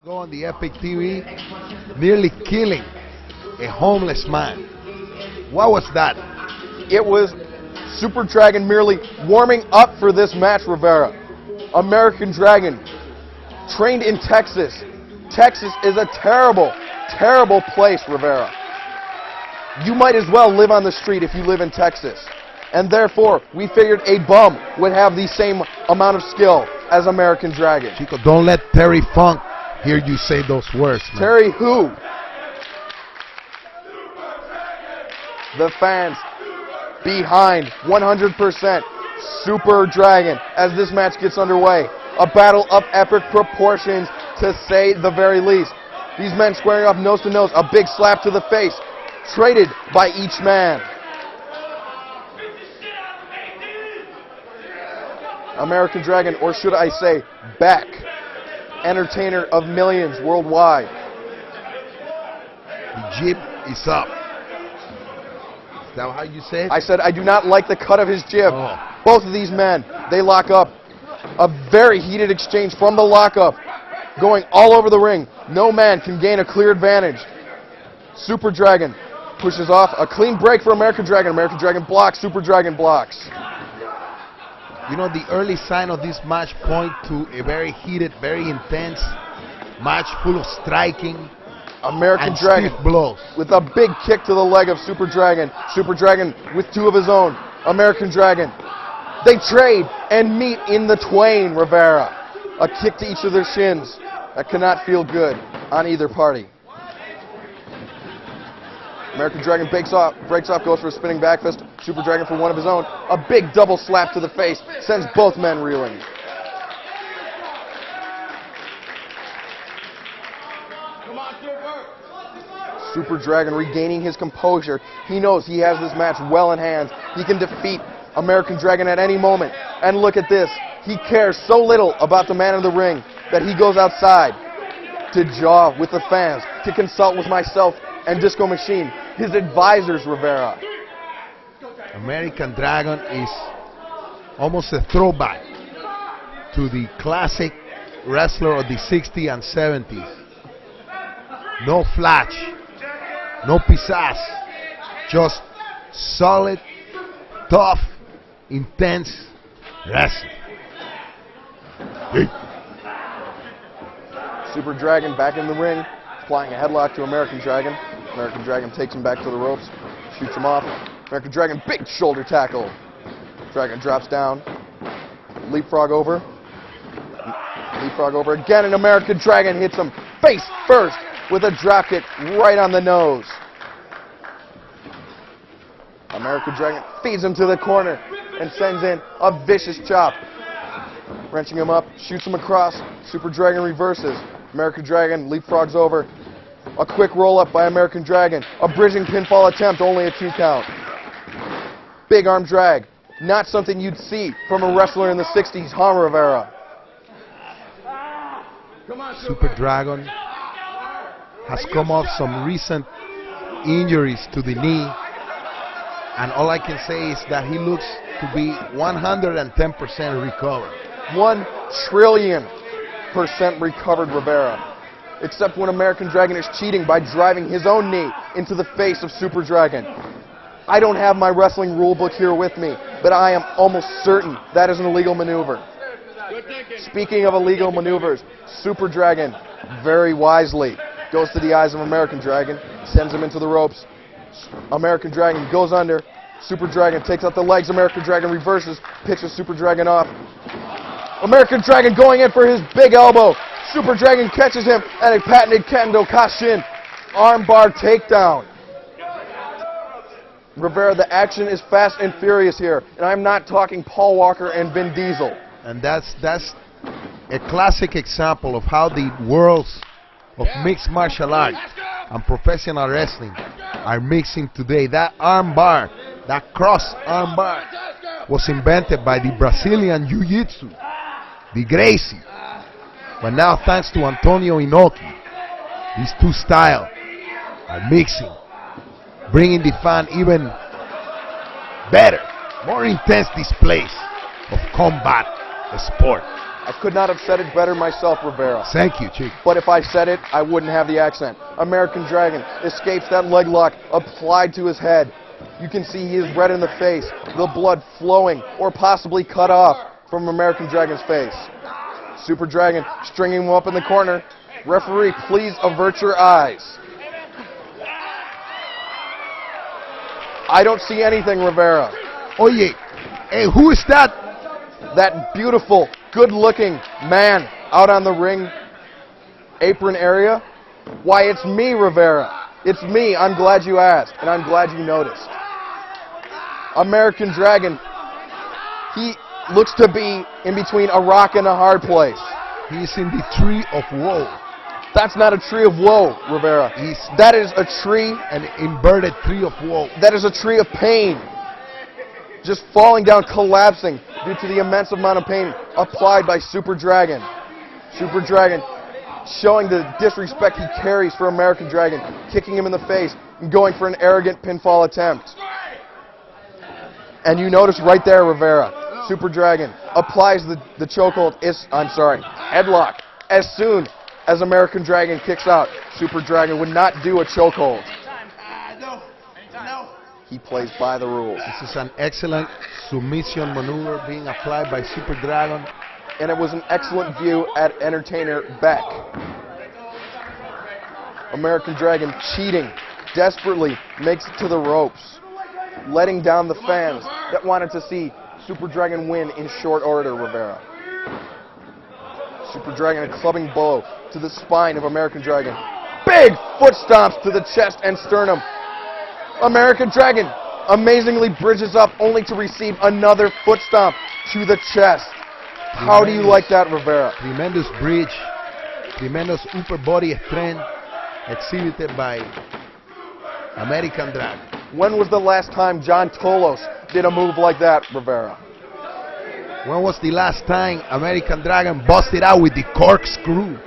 Go on the Epic TV, nearly killing a homeless man. What was that? It was Super Dragon merely warming up for this match, Rivera. American Dragon, trained in Texas. Texas is a terrible, terrible place, Rivera. You might as well live on the street if you live in Texas. And therefore, we figured a bum would have the same amount of skill as American Dragon. Chico, don't let Terry Funk hear you say those words, man. Terry who? The fans behind 100% Super Dragon as this match gets underway. A battle of epic proportions, to say the very least. These men squaring off nose to nose, a big slap to the face, traded by each man. American Dragon, or should I say, back. Entertainer of millions worldwide. The jib is up. Is that how you say it? I said I do not like the cut of his jib. Oh. Both of these men, they lock up. A very heated exchange from the lockup, going all over the ring. No man can gain a clear advantage. Super Dragon pushes off a clean break for American Dragon. American Dragon blocks, Super Dragon blocks. You know, the early sign of this match point to a very heated, very intense match full of striking American and Dragon stiff blows. with a big kick to the leg of Super Dragon. Super Dragon with two of his own. American Dragon. They trade and meet in the twain, Rivera. A kick to each of their shins. That cannot feel good on either party. American Dragon breaks off, goes for a spinning back fist. Super Dragon for one of his own. A big double slap to the face sends both men reeling. Super Dragon regaining his composure. He knows he has this match well in hand. He can defeat American Dragon at any moment. And look at this. He cares so little about the man in the ring that he goes outside to jaw with the fans, to consult with myself and Disco Machine, his advisors, Rivera. American Dragon is almost a throwback to the classic wrestler of the 60s and 70s. No flash, no pizzazz, just solid, tough, intense wrestling. Super Dragon back in the ring, applying a headlock to American Dragon. American Dragon takes him back to the ropes, shoots him off. American Dragon, big shoulder tackle. Dragon drops down, leapfrog over. Leapfrog over again, and American Dragon hits him face first with a dropkick right on the nose. American Dragon feeds him to the corner and sends in a vicious chop. Wrenching him up, shoots him across. Super Dragon reverses. American Dragon leapfrogs over. A quick roll-up by American Dragon. A bridging pinfall attempt, only a 2 count. Big arm drag. Not something you'd see from a wrestler in the 60s, huh, Rivera? Super Dragon has come off some recent injuries to the knee, and all I can say is that he looks to be 110% recovered. 1,000,000,000% recovered, Rivera. Except when American Dragon is cheating by driving his own knee into the face of Super Dragon. I don't have my wrestling rule book here with me, but I am almost certain that is an illegal maneuver. Speaking of illegal maneuvers, Super Dragon, very wisely, goes to the eyes of American Dragon, sends him into the ropes. American Dragon goes under. Super Dragon takes out the legs. American Dragon reverses, pitches Super Dragon off. American Dragon going in for his big elbow. Super Dragon catches him at a patented Kendo Kashin armbar takedown. Rivera, the action is fast and furious here, and I'm not talking Paul Walker and Vin Diesel. And that's a classic example of how the worlds of mixed martial arts and professional wrestling are mixing today. That armbar, that cross armbar, was invented by the Brazilian Jiu-Jitsu, the Gracie. But now, thanks to Antonio Inoki, these two styles are mixing, bringing the fan even better, more intense displays of combat sport. I could not have said it better myself, Rivera. Thank you, Chief. But if I said it, I wouldn't have the accent. American Dragon escapes that leg lock applied to his head. You can see he is red in the face, the blood flowing or possibly cut off from American Dragon's face. Super Dragon stringing him up in the corner. Referee, please avert your eyes. I don't see anything, Rivera. Oye, hey, who is that? That beautiful, good-looking man out on the ring apron area? Why, it's me, Rivera. It's me. I'm glad you asked, and I'm glad you noticed. American Dragon, he looks to be in between a rock and a hard place. He's in the tree of woe. That's not a tree of woe, Rivera. That is a tree, An inverted tree of woe. that is a tree of pain. Just falling down, collapsing due to the immense amount of pain applied by Super Dragon. Super Dragon showing the disrespect he carries for American Dragon, kicking him in the face and going for an arrogant pinfall attempt. And you notice right there, Rivera, Super Dragon applies the chokehold, headlock. As soon as American Dragon kicks out, Super Dragon would not do a chokehold. He plays by the rules. This is an excellent submission maneuver being applied by Super Dragon. And it was an excellent view at entertainer Beck. American Dragon cheating, desperately makes it to the ropes, letting down the fans that wanted to see Super Dragon win in short order, Rivera. Super Dragon a clubbing blow to the spine of American Dragon. Big foot stomps to the chest and sternum. American Dragon amazingly bridges up only to receive another foot stomp to the chest. How do you like that, Rivera? Tremendous bridge, tremendous upper body strength exhibited by American Dragon. When was the last time John Tolos did a move like that, Rivera? When was the last time American Dragon busted out with the corkscrew?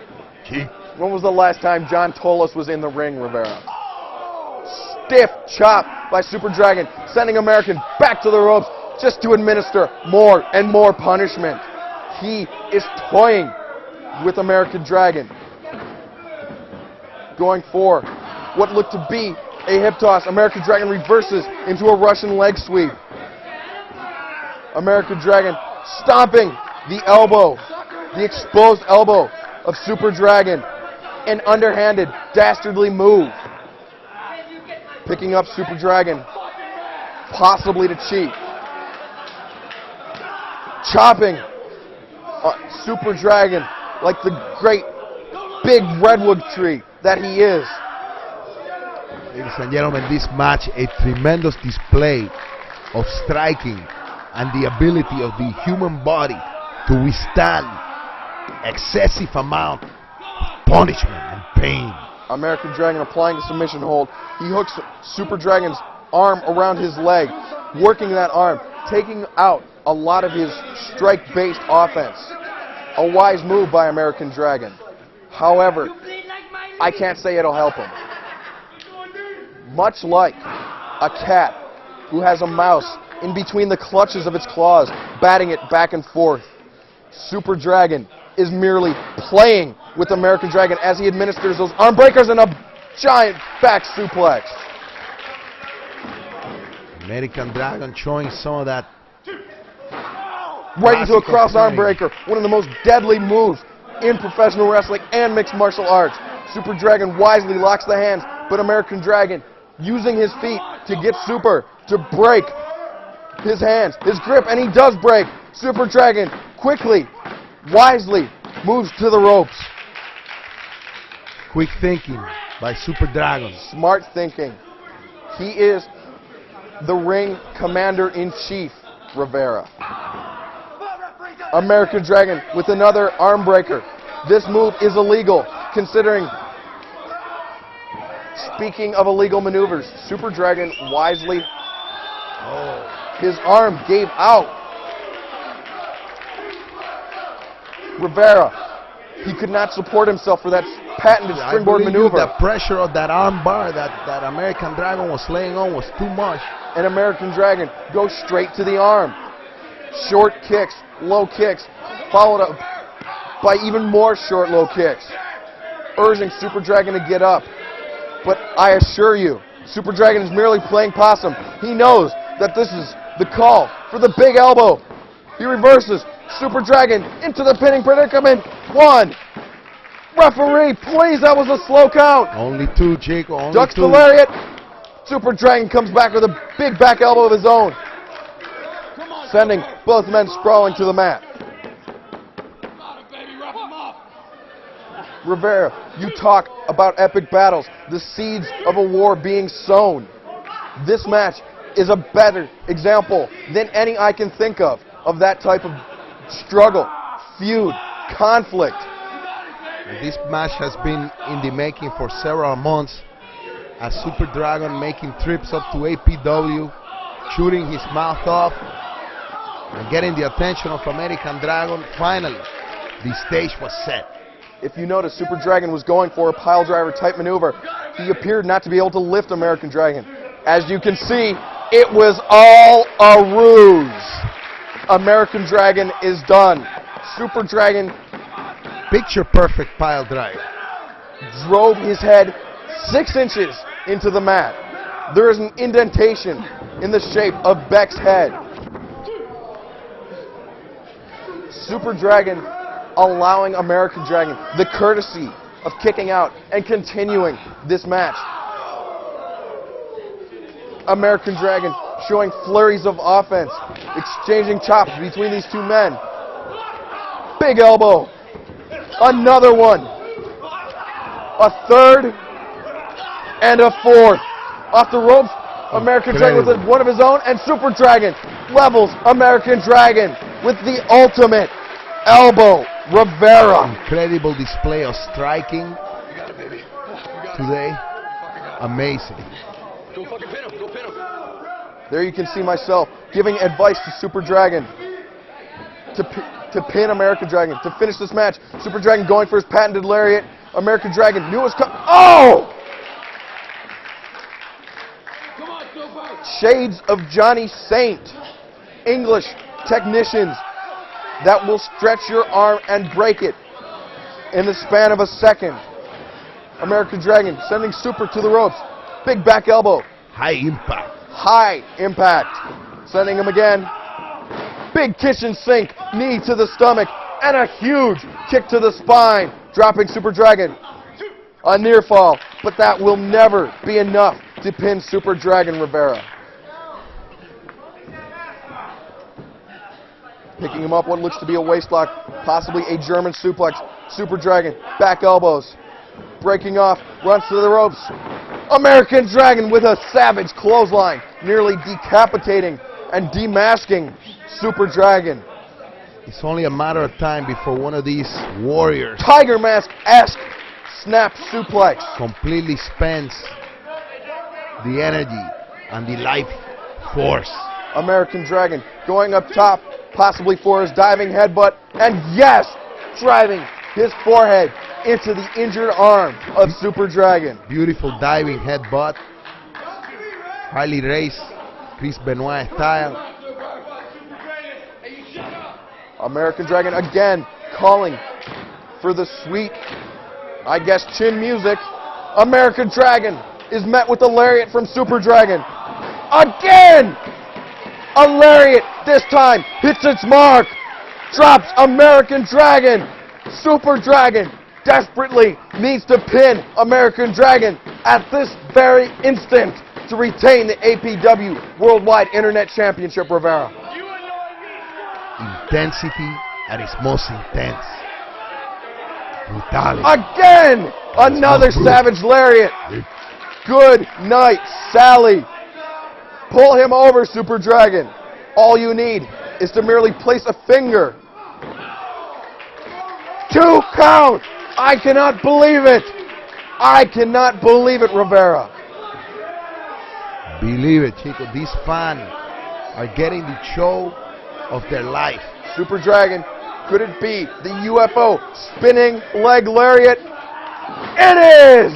Gee. When was the last time John Tolos was in the ring, Rivera? Stiff chop by Super Dragon, sending American back to the ropes just to administer more and more punishment. He is toying with American Dragon. Going for what looked to be a hip toss. American Dragon reverses into a Russian leg sweep. American Dragon stomping the elbow, the exposed elbow of Super Dragon. An underhanded, dastardly move. Picking up Super Dragon, possibly to cheat. Chopping Super Dragon like the great big redwood tree that he is. Ladies and gentlemen, this match a tremendous display of striking and the ability of the human body to withstand excessive amount of punishment and pain. American Dragon applying the submission hold. He hooks Super Dragon's arm around his leg, working that arm, taking out a lot of his strike-based offense. A wise move by American Dragon. However, I can't say it'll help him. Much like a cat who has a mouse in between the clutches of its claws, batting it back and forth, Super Dragon is merely playing with American Dragon as he administers those arm breakers and a giant back suplex. American Dragon showing some of that Right into a classical cross arm training. breaker, one of the most deadly moves in professional wrestling and mixed martial arts. Super Dragon wisely locks the hands, but American Dragon using his feet to get Super to break his hands, his grip, and he does break. Super Dragon quickly, wisely moves to the ropes. quick thinking by Super Dragon. Smart thinking. He is the ring commander-in-chief, Rivera. American Dragon with another arm breaker. This move is illegal, considering, speaking of illegal maneuvers, Super Dragon wisely, his arm gave out. Rivera, he could not support himself for that patented springboard maneuver. The pressure of that arm bar that American Dragon was laying on was too much. And American Dragon goes straight to the arm. Short kicks, low kicks, followed up by even more short low kicks, urging Super Dragon to get up. But I assure you, Super Dragon is merely playing possum. He knows that this is the call for the big elbow. He reverses. Super Dragon into the pinning predicament. 1. Referee, please, that was a slow count. Only 2, Chico. Only Ducks 2. the lariat. Super Dragon comes back with a big back elbow of his own, sending both men sprawling to the mat. Rivera, you talk about epic battles, the seeds of a war being sown. This match is a better example than any I can think of that type of struggle, feud, conflict. This match has been in the making for several months, as Super Dragon making trips up to APW, shooting his mouth off, and getting the attention of American Dragon. Finally, the stage was set. If you notice, Super Dragon was going for a pile driver type maneuver. He appeared not to be able to lift American Dragon. As you can see, it was all a ruse. American Dragon is done. Super Dragon Picture perfect pile drive. drove his head 6 inches into the mat. There is an indentation in the shape of Beck's head. Super Dragon allowing American Dragon the courtesy of kicking out and continuing this match. American Dragon showing flurries of offense, exchanging chops between these two men. Big elbow. Another one. A third and a fourth. Off the ropes, American Dragon with one of his own, and Super Dragon levels American Dragon with the ultimate elbow. Rivera. Incredible display of striking today. Amazing. Go fucking pin him. Go pin him. There you can see myself giving advice to Super Dragon to pin American Dragon, to finish this match. Super Dragon going for his patented lariat. American Dragon knew it was coming. Oh! Come on, Super. Shades of Johnny Saint. English technicians that will stretch your arm and break it in the span of a second. American Dragon sending Super to the ropes. Big back elbow. High impact. High impact. Sending him again. Big kitchen sink. Knee to the stomach. And a huge kick to the spine. Dropping Super Dragon. A near fall. But that will never be enough to pin Super Dragon Rivera. Picking him up what looks to be a waistlock. Possibly a German suplex. Super Dragon. Back elbows. Breaking off. Runs to the ropes. American Dragon with a savage clothesline, nearly decapitating and demasking Super Dragon. It's only a matter of time before one of these warriors Tiger Mask-esque snap suplex. completely spends the energy and the life force. American Dragon going up top, possibly for his diving headbutt, and yes, driving his forehead into the injured arm of Super Dragon. Beautiful diving headbutt. Highly raised, Chris Benoit style. American Dragon again calling for the sweet, I guess, chin music. American Dragon is met with a lariat from Super Dragon. Again! A lariat this time hits its mark. Drops American Dragon. Super Dragon desperately needs to pin American Dragon at this very instant to retain the APW Worldwide Internet Championship, Rivera. Intensity at its most intense. Brutality. Again! Another savage lariat. Good night, Sally. Pull him over, Super Dragon. All you need is to merely place a finger. 2 count. I cannot believe it. I cannot believe it, Rivera. Believe it, Chico. These fans are getting the show of their life. Super Dragon, could it be the UFO spinning leg lariat? It is!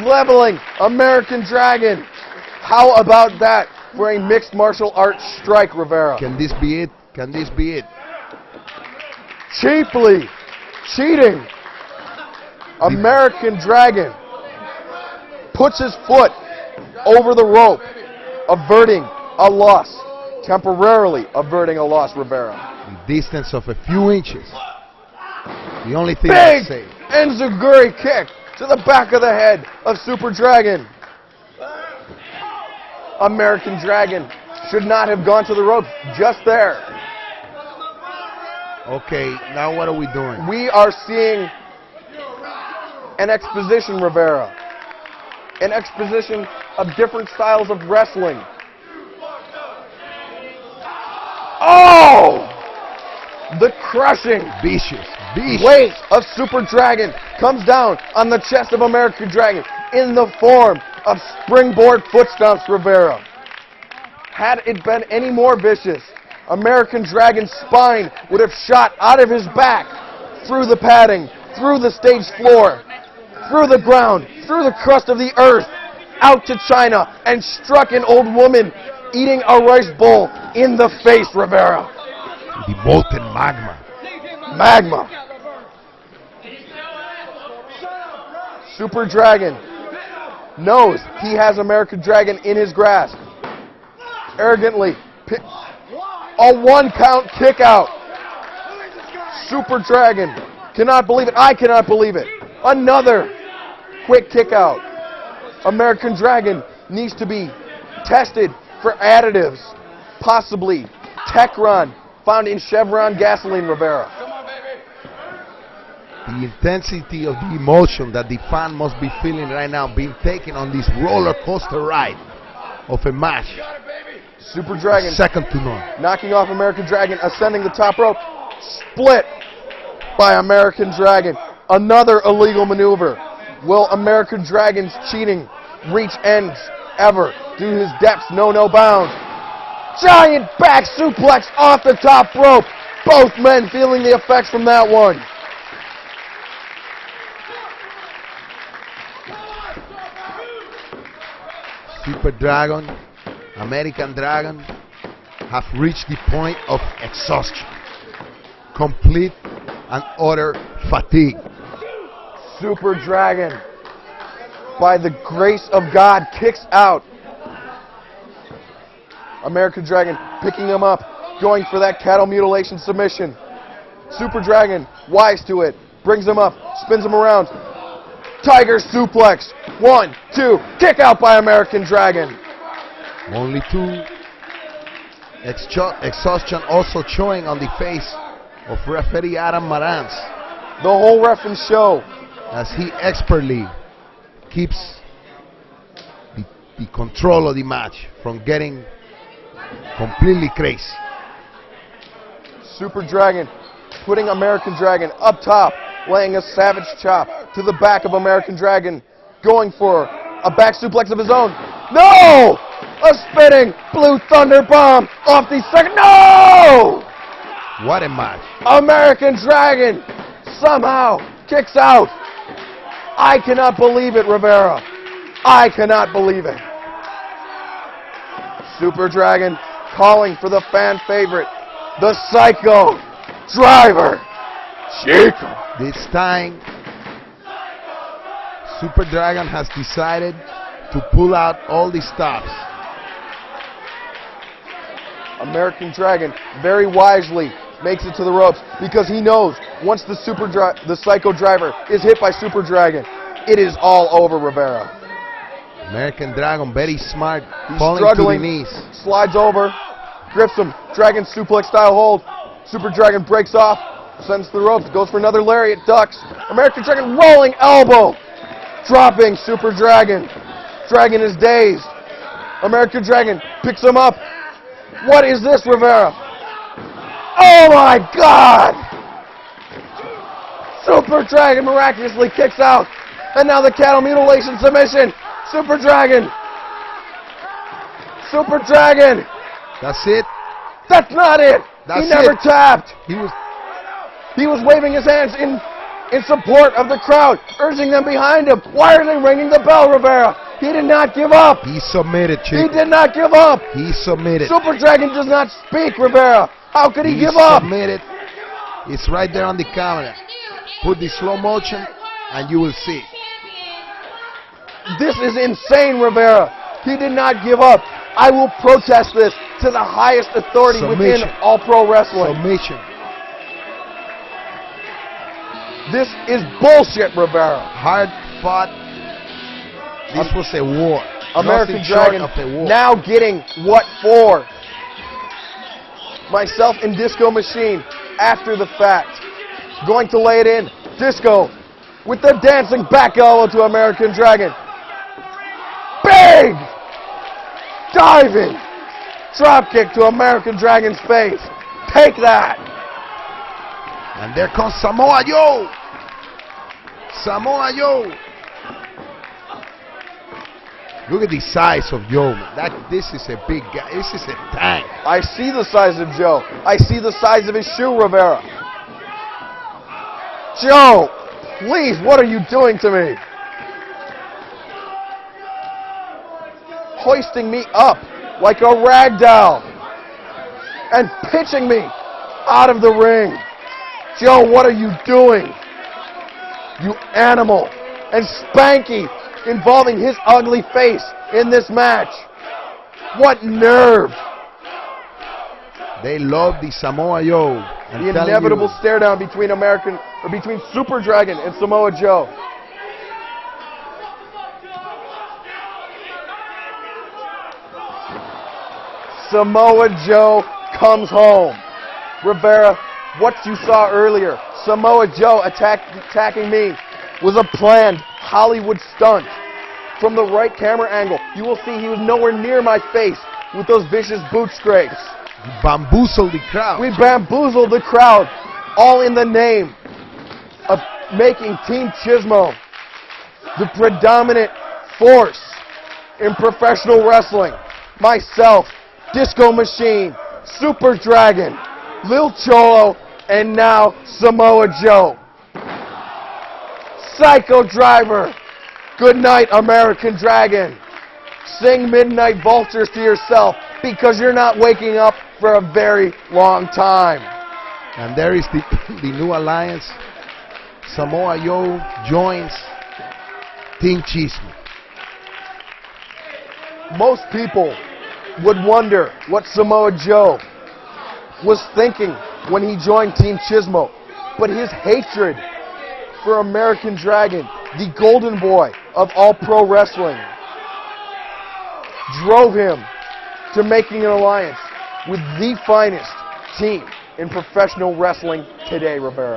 Leveling American Dragon. How about that for a mixed martial arts strike, Rivera? Can this be it? Can this be it? Cheaply cheating. American Dragon puts his foot over the rope, averting a loss. Temporarily averting a loss, Rivera. A distance of a few inches. The only thing Big I say. enziguri kick to the back of the head of Super Dragon. American Dragon should not have gone to the ropes just there. Okay, now what are we doing? We are seeing an exposition, Rivera. An exposition of different styles of wrestling. Oh! The crushing Vicious. weight of Super Dragon comes down on the chest of American Dragon in the form of springboard foot stomps, Rivera. Had it been any more vicious, American Dragon's spine would have shot out of his back, through the padding, through the stage floor, through the ground, through the crust of the earth, out to China, and struck an old woman eating a rice bowl in the face, Rivera. The molten magma. Magma. Super Dragon knows he has American Dragon in his grasp. Arrogantly, a 1 count kick out. Super Dragon cannot believe it. I cannot believe it. Another quick kick out. American Dragon needs to be tested for additives, possibly Techron found in Chevron gasoline, Rivera. The intensity of the emotion that the fan must be feeling right now, being taken on this roller coaster ride of a match. Super Dragon Second to none. knocking off American Dragon, ascending the top rope, split by American Dragon. Another illegal maneuver. Will American Dragon's cheating reach ends ever? Do his depths know no bounds? Giant back suplex off the top rope. Both men feeling the effects from that one. Super Dragon, American Dragon have reached the point of exhaustion. Complete and utter fatigue. Super Dragon, by the grace of God, kicks out. American Dragon picking him up, going for that cattle mutilation submission. Super Dragon, wise to it, brings him up, spins him around. Tiger suplex. 1, 2, kick out by American Dragon. Only two. Exhaustion also showing on the face of referee Adam Marantz The whole reference show. as he expertly keeps the control of the match from getting completely crazy. Super Dragon putting American Dragon up top, laying a savage chop to the back of American Dragon, going for a back suplex of his own. No! A spinning Blue Thunder Bomb off the second. No! What a match. American Dragon somehow kicks out. I cannot believe it, Rivera. I cannot believe it. Super Dragon calling for the fan favorite, the Psycho Driver, Chico. This time, Super Dragon has decided to pull out all the stops. American Dragon very wisely makes it to the ropes because he knows once the Psycho Driver is hit by Super Dragon, it is all over, Rivera. American Dragon, very smart, He's falling struggling, to the knees. slides over, grips him, Dragon suplex style hold. Super Dragon breaks off, sends to the ropes, goes for another lariat, ducks. American Dragon rolling elbow, dropping Super Dragon. Dragon is dazed. American Dragon picks him up. What is this, Rivera? Oh my God! Super Dragon miraculously kicks out. And now the cattle mutilation submission. Super Dragon. Super Dragon. That's it. That's not it. That's He never it. tapped. He was He was waving his hands in support of the crowd, urging them behind him. Why are they ringing the bell, Rivera? He did not give up. he submitted, He Chico. did not give up. He submitted. Super Dragon does not speak, Rivera. How could he He give up? submitted. It's right there on the camera. Put the slow motion and you will see. This is insane, Rivera. He did not give up. I will protest this to the highest authority within Submission. All Pro Wrestling. Submission. This is bullshit, Rivera. Hard fought. This was a war. American Nothing short Dragon of a war. now getting what for? Myself and Disco Machine after the fact. Going to lay it in. Disco with the dancing back elbow to American Dragon. Big! Diving! Drop kick to American Dragon's face. Take that! And there comes Samoa Joe. Samoa Joe. Look at the size of Joe. This is a big guy. This is a tank. I see the size of Joe. I see the size of his shoe, Rivera. Joe, please, what are you doing to me? Hoisting me up like a rag doll and pitching me out of the ring. Joe, what are you doing? You animal. And Spanky involving his ugly face in this match. What nerve. They love the Samoa Joe. The inevitable stare down between between Super Dragon and Samoa Joe. Samoa Joe comes home. Rivera, what you saw earlier, Samoa Joe attacking me, was a planned Hollywood stunt. From the right camera angle, you will see he was nowhere near my face with those vicious boot scrapes. Bamboozled the crowd. We bamboozled the crowd, all in the name of making Team Chismo the predominant force in professional wrestling. Myself, Disco Machine, Super Dragon, Lil Cholo, and now Samoa Joe. Psycho Driver, good night, American Dragon. Sing Midnight Vultures to yourself because you're not waking up for a very long time. And there is the new alliance. Samoa Joe joins Team Chismo. Most people would wonder what Samoa Joe was thinking when he joined Team Chismo. But his hatred for American Dragon, the golden boy of All Pro Wrestling, drove him to making an alliance with the finest team in professional wrestling today, Rivera.